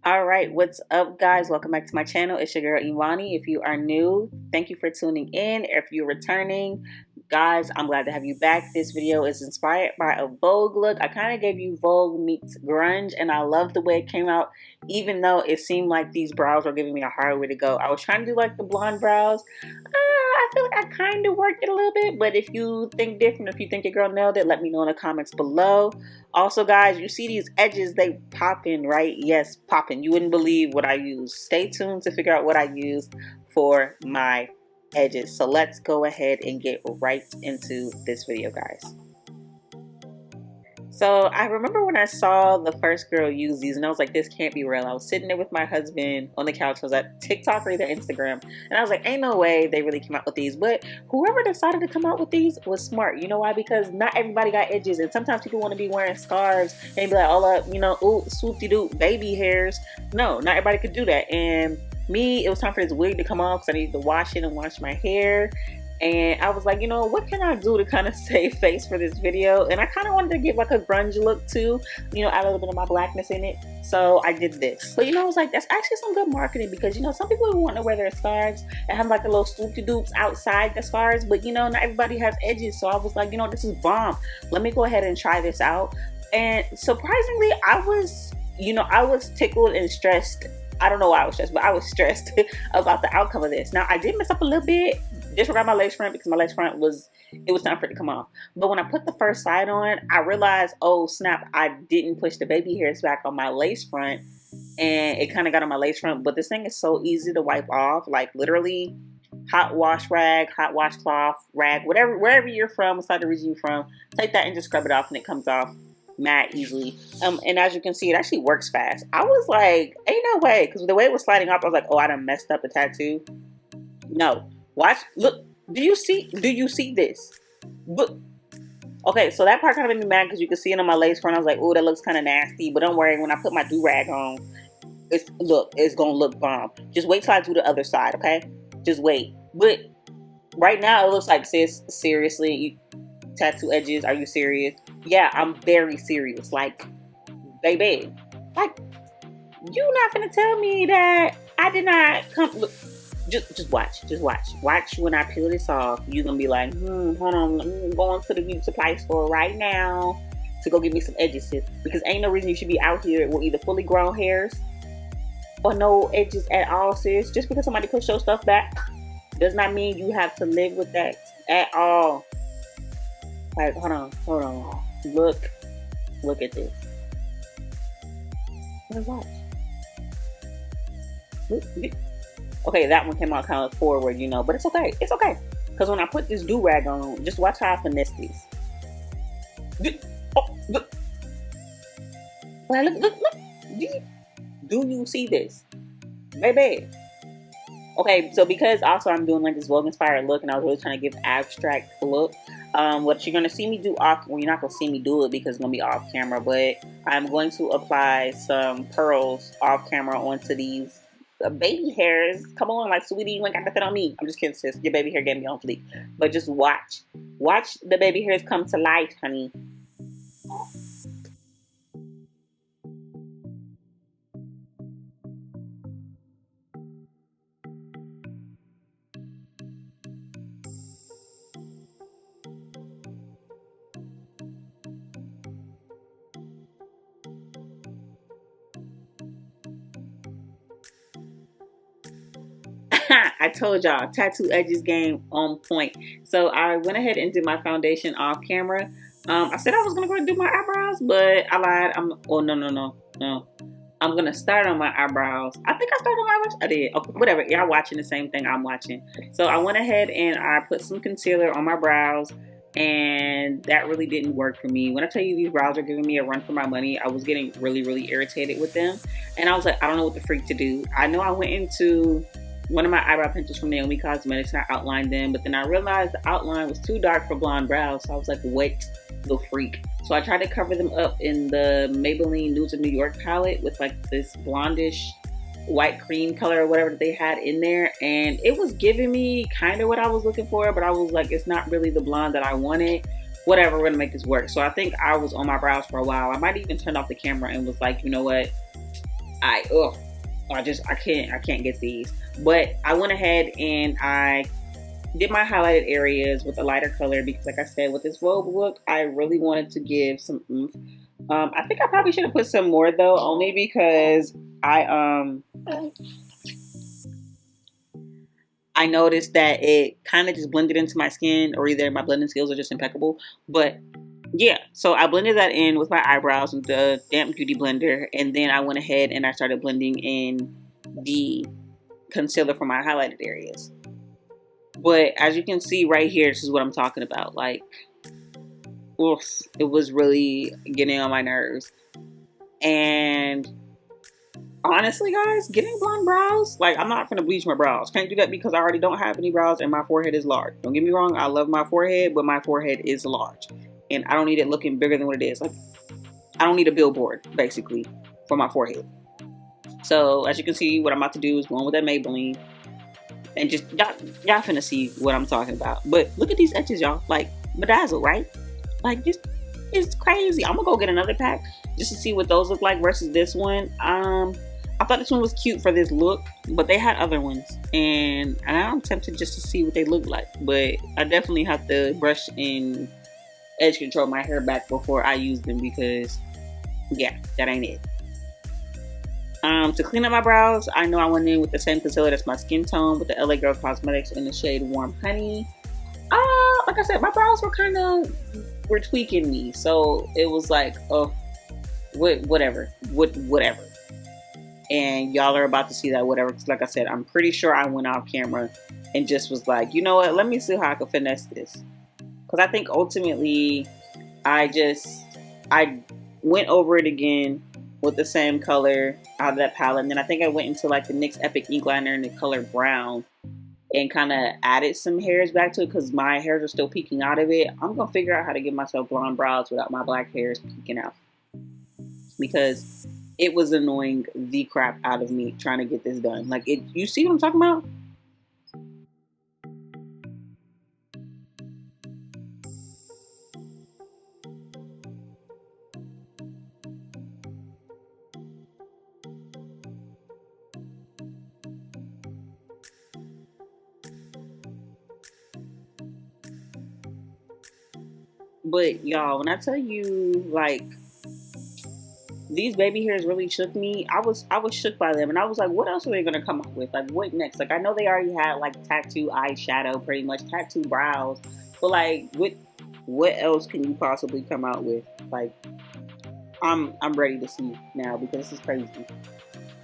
All right, what's up, guys? Welcome back to my channel. It's your girl Imani. If you are new, thank you for tuning in. If you're returning, guys, I'm glad to have you back. This video is inspired by a Vogue look. I kind of gave you Vogue meets grunge, and I love the way it came out, even though it seemed like these brows were giving me a hard way to go. I was trying to do like the blonde brows. I feel like I kind of worked it a little bit, but if you think different, if you think your girl nailed it, let me know in the comments below. Also, guys, you see these edges, they popping, right? Yes, popping. You wouldn't believe what I use. Stay tuned to figure out what I use for my edges. So let's go ahead and get right into this video, guys. So I remember when I saw the first girl use these and I was like, this can't be real. I was sitting there with my husband on the couch. I was at TikTok or either Instagram. And I was like, ain't no way they really came out with these. But whoever decided to come out with these was smart. You know why? Because not everybody got edges. And sometimes people want to be wearing scarves and be like, all up, you know, ooh, swoop-de-doop, baby hairs. No, not everybody could do that. And me, it was time for this wig to come off because I needed to wash it and wash my hair. And I was like, you know, what can I do to kind of save face for this video? And I kind of wanted to give like a grunge look too, you know, add a little bit of my blackness in it. So I did this. But you know, I was like, that's actually some good marketing because, you know, some people want to wear their scarves and have like a little swoop-de-doops outside the scarves. But, you know, not everybody has edges. So I was like, you know, this is bomb. Let me go ahead and try this out. And surprisingly, I was tickled and stressed. I don't know why I was stressed, but I was stressed about the outcome of this. Now, I did mess up a little bit. Disregard my lace front because my lace front was time for it to come off. But when I put the first side on, I realized, oh snap, I didn't push the baby hairs back on my lace front and it kind of got on my lace front. But this thing is so easy to wipe off, like literally hot wash rag, hot washcloth rag, whatever, wherever you're from, what side of the region you're from, take that and just scrub it off and it comes off mad easily. And as you can see, it actually works fast. I was like, ain't no way, because the way it was sliding off, I was like, oh, I done messed up the tattoo. No. Watch, look, do you see this? Look. Okay, so that part kind of made me mad because you can see it on my lace front. I was like, oh, that looks kind of nasty. But don't worry, when I put my do-rag on, it's going to look bomb. Just wait till I do the other side, okay? Just wait. But right now, it looks like, sis, seriously, tattoo edges, are you serious? Yeah, I'm very serious. Like, baby, like, you not finna tell me that I did not come... Look, Just watch when I peel this off. You're gonna be like, hold on, I'm going to the beauty supply store right now to go get me some edges, sis. Because ain't no reason you should be out here with either fully grown hairs or no edges at all, sis. Just because somebody pushed your stuff back does not mean you have to live with that at all. Like, hold on. Look at this. Let's watch. Look. Okay, that one came out kind of forward, you know, but it's okay. It's okay. Because when I put this do-rag on, just watch how I finesse this. Oh, look. Look. Do you see this? Baby. Okay, so because also I'm doing like this Vogue-inspired look and I was really trying to give abstract look, what you're going to see me do off, well, you're not going to see me do it because it's going to be off camera, but I'm going to apply some pearls off camera onto these baby hairs. Come on, like, sweetie, you ain't got nothing on me. I'm just kidding, sis. Your baby hair getting me on fleek. But just watch the baby hairs come to life, honey. I told y'all, tattoo edges game on point. So I went ahead and did my foundation off camera. I said I was gonna go do my eyebrows, but I lied. No. I'm gonna start on my eyebrows. I think I started on my eyebrows. I did. Okay, whatever. Y'all watching the same thing I'm watching. So I went ahead and I put some concealer on my brows, and that really didn't work for me. When I tell you these brows are giving me a run for my money, I was getting really irritated with them, and I was like, I don't know what the freak to do. I know I went into one of my eyebrow pencils from Naomi Cosmetics and I outlined them, but then I realized the outline was too dark for blonde brows, so I was like, what the freak? So I tried to cover them up in the Maybelline Nudes of New York palette with like this blondish white cream color or whatever that they had in there, and it was giving me kind of what I was looking for, but I was like, it's not really the blonde that I wanted. Whatever, we're gonna make this work. So I think I was on my brows for a while. I might even turn off the camera and was like, you know what, I can't get these. But I went ahead and I did my highlighted areas with a lighter color because, like I said, with this Vogue look, I really wanted to give some oomph. I think I probably should have put some more though, only because I I noticed that it kind of just blended into my skin, or either my blending skills are just impeccable. But yeah, so I blended that in with my eyebrows with the damp beauty blender, and then I went ahead and I started blending in the concealer for my highlighted areas. But as you can see right here, this is what I'm talking about. Like, oof, it was really getting on my nerves. And honestly, guys, getting blonde brows, like, I'm not gonna bleach my brows. Can't do that because I already don't have any brows and my forehead is large. Don't get me wrong, I love my forehead, but my forehead is large. And I don't need it looking bigger than what it is. Like, I don't need a billboard, basically, for my forehead. So, as you can see, what I'm about to do is going with that Maybelline. And just, y'all finna see what I'm talking about. But look at these edges, y'all. Like, bedazzled, right? Like, just, it's crazy. I'm gonna go get another pack just to see what those look like versus this one. I thought this one was cute for this look, but they had other ones. And I'm tempted just to see what they look like. But I definitely have to brush and edge control my hair back before I use them because, yeah, that ain't it. To clean up my brows, I know I went in with the same concealer that's my skin tone with the LA Girl Cosmetics in the shade Warm Honey. Like I said, my brows were tweaking me, so it was like, oh, whatever. And y'all are about to see that whatever. Because like I said, I'm pretty sure I went off camera and just was like, you know what? Let me see how I can finesse this. Because I think ultimately, I went over it again with the same color out of that palette. And then I think I went into like the NYX Epic Ink Liner in the color brown and kind of added some hairs back to it because my hairs are still peeking out of it. I'm going to figure out how to give myself blonde brows without my black hairs peeking out. Because it was annoying the crap out of me trying to get this done. Like, you see what I'm talking about? But y'all, when I tell you, like, these baby hairs really shook me. I was shook by them, and I was like, what else are they gonna come up with? Like, what next? Like, I know they already had like tattoo eyeshadow, pretty much tattoo brows, but like, what else can you possibly come out with? Like, I'm ready to see now because this is crazy.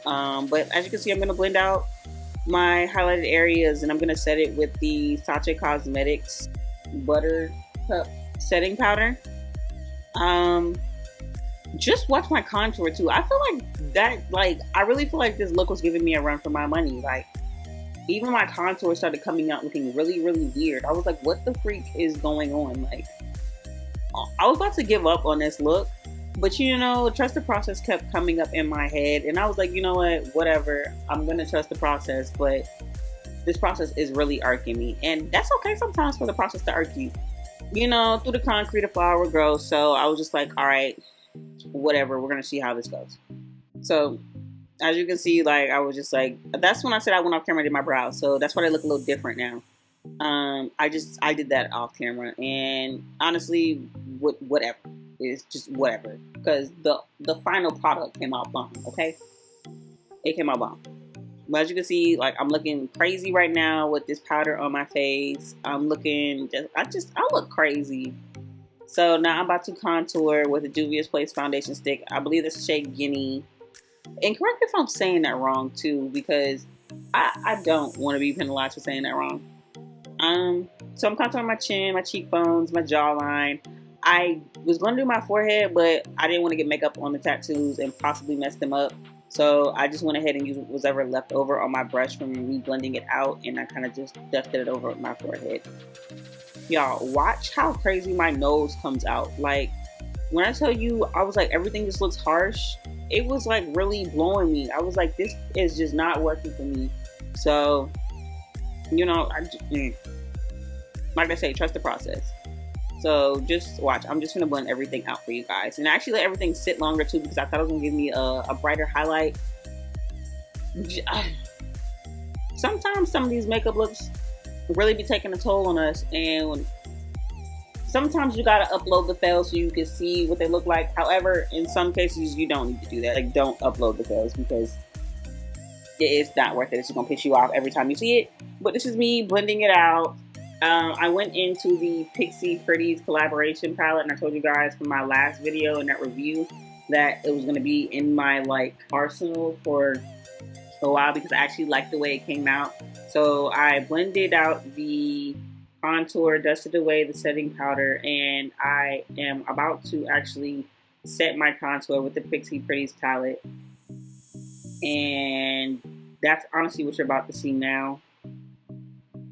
But as you can see, I'm gonna blend out my highlighted areas, and I'm gonna set it with the Sacha Cosmetics Buttercup setting powder. Just watch my contour too. I feel like that, like, I really feel like this look was giving me a run for my money. Like, even my contour started coming out looking really, really weird. I was like, what the freak is going on? Like, I was about to give up on this look, but you know, trust the process kept coming up in my head, and I was like, you know what, whatever, I'm gonna trust the process. But this process is really irking me, and that's okay sometimes for the process to irk you. You know, through the concrete a flower grows. So I was just like, all right, whatever, we're gonna see how this goes. So as you can see, like, I was just like, that's when I said I went off camera and did my brows, so that's why they look a little different now. I did that off camera, and honestly, whatever, it's just whatever, because the final product came out bomb. Okay, it came out bomb. But as you can see, like, I'm looking crazy right now with this powder on my face. I'm looking I look crazy. So now I'm about to contour with a Juvia's Place foundation stick. I believe this is shade Guinea. And correct me if I'm saying that wrong too, because I don't want to be penalized for saying that wrong. So I'm contouring my chin, my cheekbones, my jawline. I was going to do my forehead, but I didn't want to get makeup on the tattoos and possibly mess them up. So I just went ahead and used whatever left over on my brush from me blending it out, and I kind of just dusted it over my forehead. Y'all, watch how crazy my nose comes out. Like, when I tell you, I was like, everything just looks harsh. It was like really blowing me. I was like, this is just not working for me. So, you know, like I say, trust the process. So just watch. I'm just gonna blend everything out for you guys, and I actually let everything sit longer too because I thought it was gonna give me a brighter highlight. Sometimes some of these makeup looks really be taking a toll on us, and sometimes you gotta upload the fails so you can see what they look like. However, in some cases you don't need to do that. Like, don't upload the fails because it's not worth it. It's just gonna piss you off every time you see it. But this is me blending it out. I went into the Pixie Pretties collaboration palette, and I told you guys from my last video in that review that it was gonna be in my like arsenal for a while because I actually liked the way it came out. So I blended out the contour, dusted away the setting powder, and I am about to actually set my contour with the Pixie Pretties palette. And that's honestly what you're about to see now.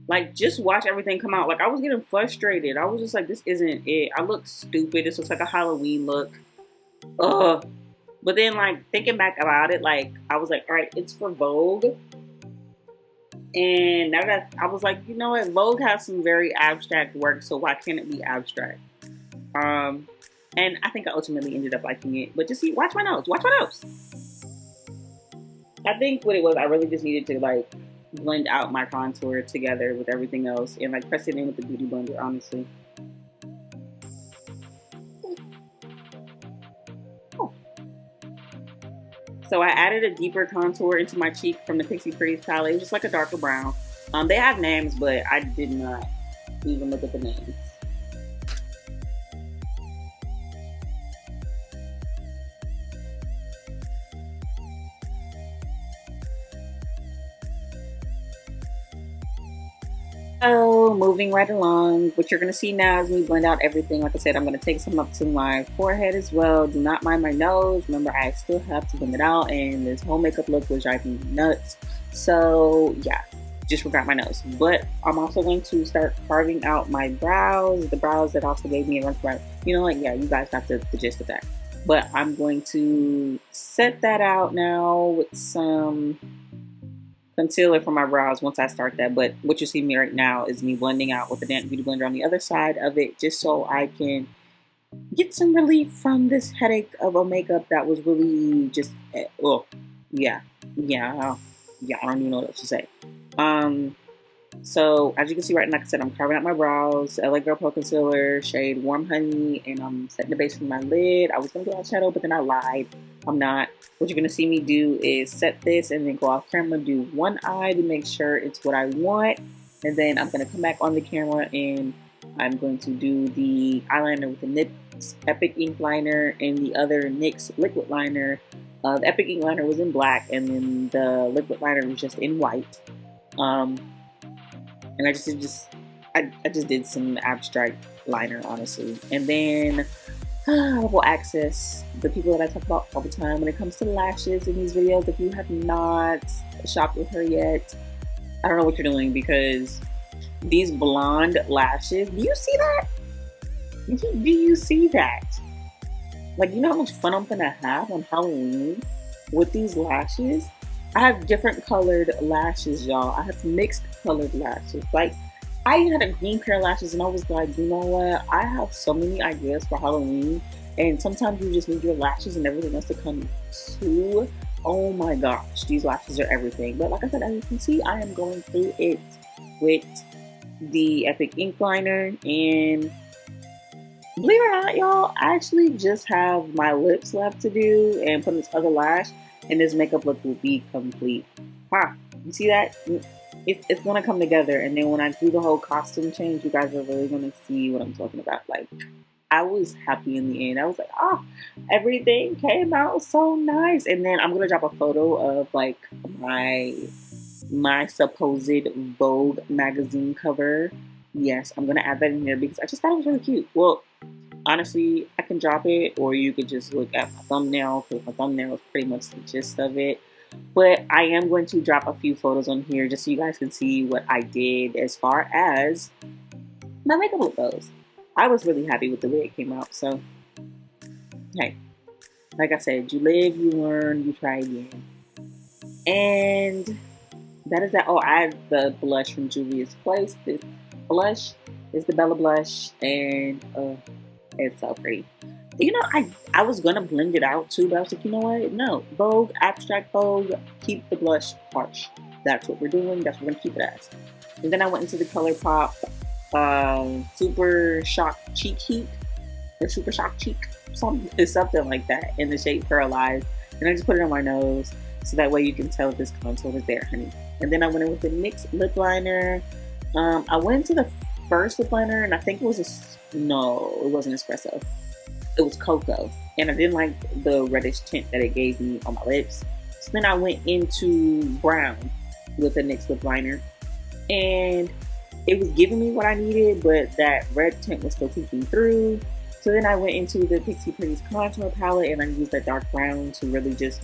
Like, just watch everything come out. Like, I was getting frustrated. I was just like, this isn't it. I look stupid. This looks like a Halloween look. Ugh. But then, like, thinking back about it, like, I was like, all right, it's for Vogue. And now that I was like, you know what? Vogue has some very abstract work, so why can't it be abstract? And I think I ultimately ended up liking it. But just see, watch my nose. Watch my nose. I think what it was, I really just needed to, like, blend out my contour together with everything else and, like, press it in with the Beauty Blender, honestly. So I added a deeper contour into my cheek from the Pixie Pretties palette. It was just like a darker brown. They have names, but I did not even look at the names. So, moving right along, what you're going to see now is me blend out everything. Like I said, I'm going to take some up to my forehead as well. Do not mind my nose. Remember, I still have to blend it out, and this whole makeup look was driving me nuts. So, yeah, just forgot my nose. But I'm also going to start carving out my brows, the brows that also gave me a run for it. You know what? Yeah, you guys got the gist of that. But I'm going to set that out now with some concealer for my brows once I start that. But what you see me right now is me blending out with the damp Beauty Blender on the other side of it, just so I can get some relief from this headache of a makeup that was really just, oh, yeah, I don't even know what else to say. So as you can see right now, like I said, I'm carving out my brows, LA Girl Pro Concealer, shade Warm Honey, and I'm setting the base for my lid. I was going to do eyeshadow, but then I lied. I'm not. What you're going to see me do is set this and then go off camera, do one eye to make sure it's what I want. And then I'm going to come back on the camera and I'm going to do the eyeliner with the NYX Epic Ink Liner and the other NYX liquid liner. The Epic Ink Liner was in black and then the liquid liner was just in white. And I just did some abstract liner, honestly. And then I will access the people that I talk about all the time when it comes to lashes in these videos. If you have not shopped with her yet, I don't know what you're doing, because these blonde lashes, do you see that? Do you see that? Like, you know how much fun I'm gonna have on Halloween with these lashes? I have different colored lashes, y'all. I have mixed colored lashes. Like, I had a green pair of lashes and I was like, you know what? I have so many ideas for Halloween, and sometimes you just need your lashes and everything else to come to. Oh my gosh, these lashes are everything. But like I said, as you can see, I am going through it with the Epic Ink Liner, and believe it or not, y'all, I actually just have my lips left to do and put this other lash, and this makeup look will be complete. You see that? It's gonna come together, and then when I do the whole costume change, you guys are really gonna see what I'm talking about. Like, I was happy in the end. I was like, oh, everything came out so nice. And then I'm gonna drop a photo of like my supposed Vogue magazine cover. Yes, I'm gonna add that in there because I just thought it was really cute. Well, honestly, I can drop it, or you could just look at my thumbnail, because my thumbnail is pretty much the gist of it. But I am going to drop a few photos on here just so you guys can see what I did as far as my makeup look goes. I was really happy with the way it came out. So, hey, like I said, you live, you learn, you try again. And that is that. Oh, I have the blush from Juvia's Place. This blush is the Bella blush, and it's so pretty. You know, I was gonna blend it out too, but I was like, you know what? No, Vogue, abstract Vogue, keep the blush harsh. That's what we're doing. That's what we're gonna keep it as. And then I went into the ColourPop Super Shock Cheek Heat or Super Shock Cheek, something like that, in the shade Pearlized. And I just put it on my nose so that way you can tell this contour is there, honey. And then I went in with the NYX lip liner. I went into the first lip liner, and I think it was no, it wasn't espresso. It was cocoa, and I didn't like the reddish tint that it gave me on my lips. So then I went into brown with a NYX lip liner, and it was giving me what I needed, but that red tint was still peeking through. So then I went into the Pixie Pretty's contour palette, and I used that dark brown to really just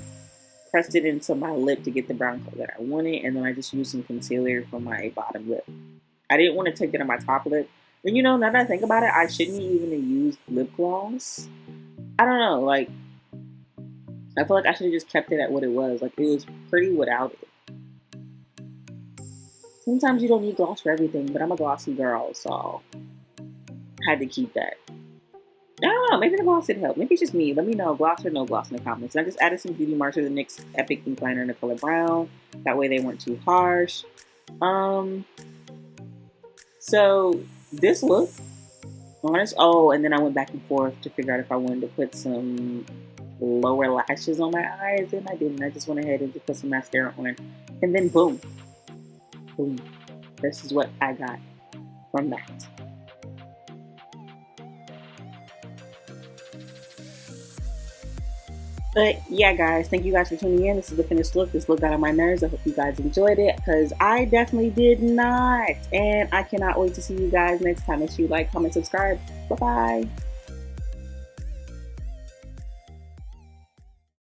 press it into my lip to get the brown color that I wanted, and then I just used some concealer for my bottom lip. I didn't want to take it on my top lip. And you know, now that I think about it, I shouldn't even have used lip gloss. I don't know, like, I feel like I should have just kept it at what it was. Like, it was pretty without it. Sometimes you don't need gloss for everything, but I'm a glossy girl, so I had to keep that. I don't know, maybe the gloss did help. Maybe it's just me. Let me know, gloss or no gloss in the comments. And I just added some beauty marks to the NYX Epic Ink Liner in the color brown. That way they weren't too harsh. So this look, honest. Oh, and then I went back and forth to figure out if I wanted to put some lower lashes on my eyes, and I didn't. I just went ahead and just put some mascara on, and then boom, boom. This is what I got from that. But yeah, guys, thank you guys for tuning in. This is the finished look. This look got on my nerves. I hope you guys enjoyed it, because I definitely did not. And I cannot wait to see you guys next time. Make sure you like, comment, subscribe. Bye-bye.